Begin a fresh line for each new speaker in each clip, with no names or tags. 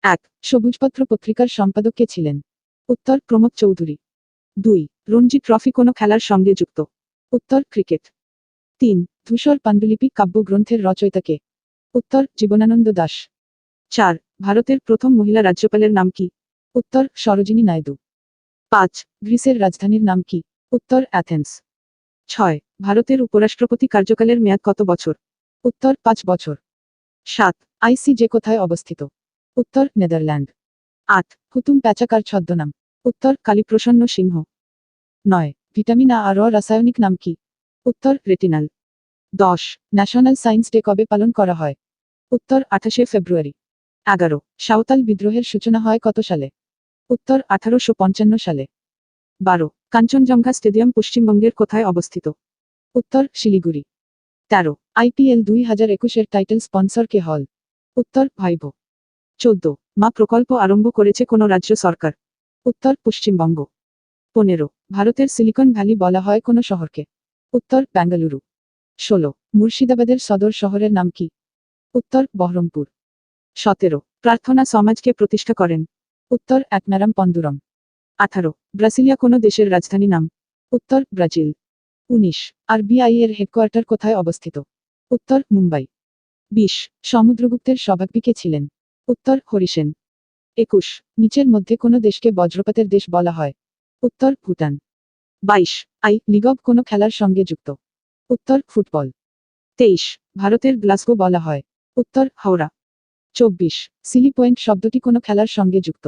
এক। সবুজপত্র পত্রিকার সম্পাদক কে ছিলেন? উত্তর প্রমোদ চৌধুরী। 2। রঞ্জি ট্রফি কোন খেলার সঙ্গে যুক্ত? উত্তর ক্রিকেট। 3। ধূসর পাণ্ডুলিপি কাব্যগ্রন্থের রচয়িতা কে? উত্তর জীবনানন্দ দাশ। 4। ভারতের প্রথম মহিলা রাজ্যপালের নাম কি? উত্তর সরোজিনী নাইডু। 5। গ্রিসের রাজধানীর নাম কি? উত্তর অ্যাথেন্স। 6। ভারতের উপরাষ্ট্রপতি কার্যকালের মেয়াদ কত বছর? উত্তর 5 বছর। 7। আইসিজে কোথায় অবস্থিত? উত্তর নেদারল্যান্ড। 8। হুতুম প্যাচাকার ছদ্মনাম? উত্তর কালীপ্রসন্ন সিংহ। 9। ভিটামিন আ র রাসায়নিক নাম কি? উত্তর রেটিনাল। 10। ন্যাশনাল সায়েন্স ডে কবে পালন করা হয়? উত্তর 28শে ফেব্রুয়ারি। 11। সাঁওতাল বিদ্রোহের সূচনা হয় কত সালে? উত্তর 1855 সালে। 12। কাঞ্চনজঙ্ঘা স্টেডিয়াম পশ্চিমবঙ্গের কোথায় অবস্থিত? উত্তর শিলিগুড়ি। 13। আইপিএল 2021 এর টাইটেল স্পন্সর কে হল? উত্তর ভাইভো। 14। মা প্রকল্প আরম্ভ করেছে কোন রাজ্য সরকার? উত্তর পশ্চিমবঙ্গ। 15। ভারতের সিলিকন ভ্যালি বলা হয় কোন শহরকে? উত্তর বেঙ্গালুরু। 16। মুর্শিদাবাদের সদর শহরের নাম কি? উত্তর বহরমপুর। 17। প্রার্থনা সমাজকে প্রতিষ্ঠা করেন? উত্তর একনারাম পন্দুরম। 18। ব্রাসিলিয়া কোন দেশের রাজধানী নাম? উত্তর ব্রাজিল। 19। আরবিআই এর হেডকোয়ার্টার কোথায় অবস্থিত? উত্তর মুম্বাই। 20। সমুদ্রগুপ্তের স্বভাবী কে ছিলেন? উত্তর হরিসেন। 21। নিচের মধ্যে কোন দেশকে বজ্রপাতের দেশ বলা হয়? উত্তর ভুটান। 22। আই লিগ অব কোন খেলার সঙ্গে যুক্ত? উত্তর ফুটবল। 23। ভারতের গ্লাসগো বলা হয়? উত্তর হাওড়া। 24। সিলি পয়েন্ট শব্দটি কোন খেলার সঙ্গে যুক্ত?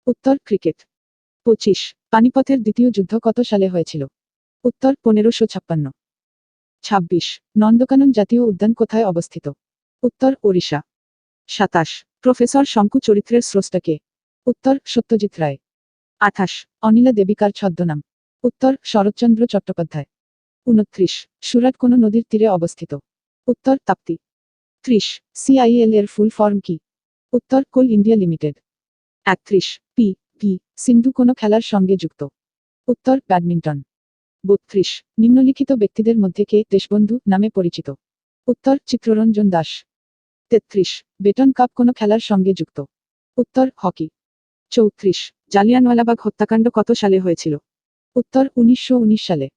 উত্তর ক্রিকেট। 25। পানিপথের দ্বিতীয় যুদ্ধ কত সালে হয়েছিল? উত্তর 1556। 26। নন্দকানন জাতীয় উদ্যান কোথায় অবস্থিত? উত্তর ওড়িশা। 27। প্রফেসর শঙ্কু চরিত্রের স্রষ্টা কে? উত্তর সত্যজিৎ রায়। 28। অনিলা দেবিকার ছদ্মনাম? উত্তর শরৎচন্দ্র চট্টোপাধ্যায়। 29। সুরাট কোন নদীর তীরে অবস্থিত? উত্তর তাপ্তি। 30। সিআইএল এর ফুল ফর্ম কি? উত্তর কোল ইন্ডিয়া লিমিটেড। 31। পি ভি সিন্ধু কোন খেলার সঙ্গে যুক্ত? উত্তর ব্যাডমিন্টন। 32। নিম্নলিখিত ব্যক্তিদের মধ্যে কে দেশবন্ধু নামে পরিচিত? উত্তর চিত্তরঞ্জন দাস। 33। বেটন কাপ কোন খেলার সঙ্গে যুক্ত? উত্তর হকি। 34। জালিয়ানওয়ালাবাগ হত্যাকাণ্ড কত সালে হয়েছিল? উত্তর 1919 সালে।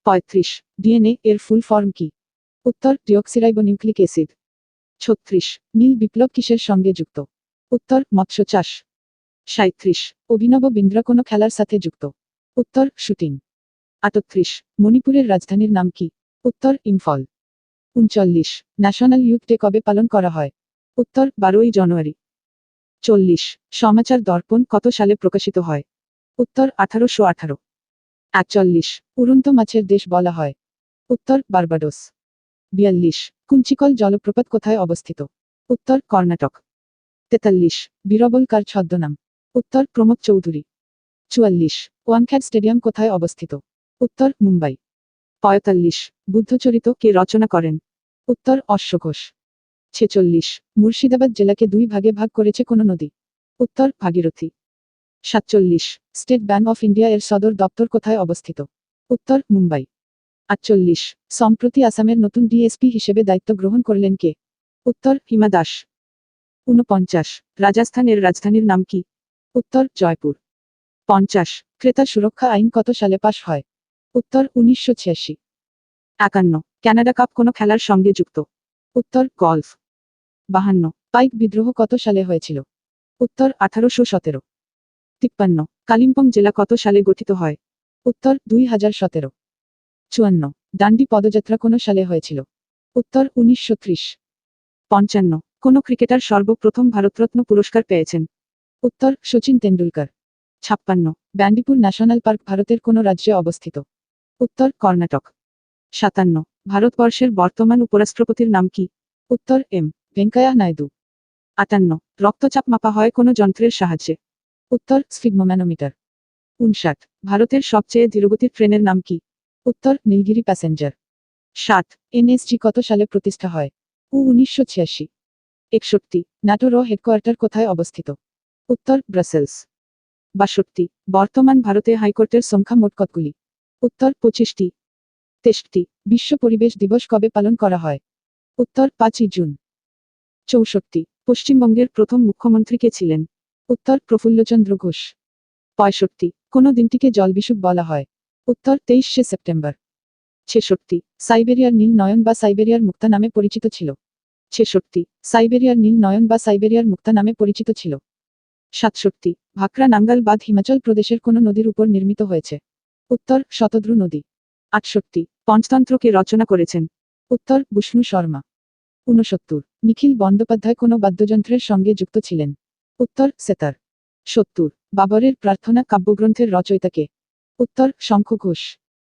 35। ডিএনএ এর ফুল ফর্ম কি? উত্তর ডিঅক্সিরাইবোনিউক্লিক অ্যাসিড। 36। নীল বিপ্লব কিসের সঙ্গে যুক্ত? উত্তর মৎস্য চাষ। 37। অভিনব বিন্দ্রা কোন খেলার সাথে যুক্ত? উত্তর শুটিং। 38। মণিপুরের রাজধানীর নাম কি? উত্তর ইম্ফল। 39। ন্যাশনাল ইউথ ডে কবে পালন করা হয়? উত্তর 12ই জানুয়ারি। 40। সমাচার দর্পণ কত সালে প্রকাশিত হয়? উত্তর 1818। 41। উড়ন্ত মাছের দেশ বলা হয়? উত্তর বার্বাডোস। 42। কুঞ্চিকল জলপ্রপাত কোথায় অবস্থিত? উত্তর কর্ণাটক। 43। বীরবল কার ছদ্মনাম? উত্তর প্রমোদ চৌধুরী। 44। ওয়ানখ্যাড স্টেডিয়াম কোথায় অবস্থিত? উত্তর মুম্বাই। 45। বুদ্ধচরিত কে রচনা করেন? উত্তর অশ্ব ঘোষ। 46। মুর্শিদাবাদ জেলাকে 2 ভাগে ভাগ করেছে কোন নদী? উত্তর Bhagirathi. 47। State bank of India এর সদর দপ্তর কোথায় অবস্থিত? উত্তর মুম্বাই। 48। সম্প্রতি আসামের নতুন ডিএসপি হিসেবে দায়িত্ব গ্রহণ করলেন কে? উত্তর হিমা দাস। 49। রাজস্থানের রাজধানীর নাম কি? উত্তর জয়পুর। 50। ক্রেতা সুরক্ষা আইন কত সালে পাশ হয়? উত্তর 1986। 51। কানাডা কাপ কোন খেলার সঙ্গে যুক্ত? উত্তর গলফ। 52। পাইক বিদ্রোহ কত সালে হয়েছিল? উত্তর 1817। 53। কালিম্পং জেলা কত সালে গঠিত হয়? উত্তর 2017। 54। ডান্ডি পদযাত্রা কোন সালে হয়েছিল? উত্তর 1930। 55। কোন ক্রিকেটার সর্বপ্রথম ভারতরত্ন পুরস্কার পেয়েছেন? উত্তর সচিন তেন্ডুলকর। 56। ব্যান্ডিপুর ন্যাশনাল পার্ক ভারতের কোন রাজ্যে অবস্থিত? উত্তর কর্ণাটক। 57। ভারতবর্ষের বর্তমান উপরাষ্ট্রপতির নাম কি? উত্তর এম ভেঙ্কাইয়া নাইডু। 58। রক্তচাপ মাপা হয় কোন যন্ত্রের সাহায্যে? উত্তর স্ফিগমোম্যানোমিটার। 59। ভারতের সবচেয়ে ধীরগতির ট্রেনের নাম কি? উত্তর নীলগিরি প্যাসেঞ্জার। 60। এনএসজি কত সালে প্রতিষ্ঠা হয়? 1986। 61। ন্যাটোর হেডকোয়ার্টার কোথায় অবস্থিত? উত্তর ব্রাসেলস। 62। বর্তমান ভারতে হাইকোর্টের সংখ্যা মোট কতগুলি? উত্তর 25টি। 63। বিশ্ব পরিবেশ দিবস কবে পালন করা হয়? উত্তর 5ই জুন। 64। পশ্চিমবঙ্গের প্রথম মুখ্যমন্ত্রী কে ছিলেন? উত্তর প্রফুল্লচন্দ্র ঘোষ। 65 কোন দিনটিকে জলবিষুব বলা হয়? উত্তর 23শে সেপ্টেম্বর। 66 সাইবেরিয়ার নীল নয়ন বা সাইবেরিয়ার মুক্তা নামে পরিচিত ছিল। 66 সাইবেরিয়ার নীল নয়ন বা সাইবেরিয়ার মুক্তা নামে পরিচিত ছিল। 67 ভাকরা নাঙ্গাল বাঁধ হিমাচল প্রদেশের কোন নদীর উপর নির্মিত হয়েছে? উত্তর শতদ্রু নদী। 68 পঞ্চতন্ত্রকে রচনা করেছেন? উত্তর বিষ্ণু শর্মা। 69 নিখিল বন্দ্যোপাধ্যায় কোন বাদ্যযন্ত্রের সঙ্গে যুক্ত ছিলেন? উত্তর সেতার। 70 বাবরের প্রার্থনা কাব্যগ্রন্থের রচয়িতা কে? উত্তর শঙ্খ ঘোষ।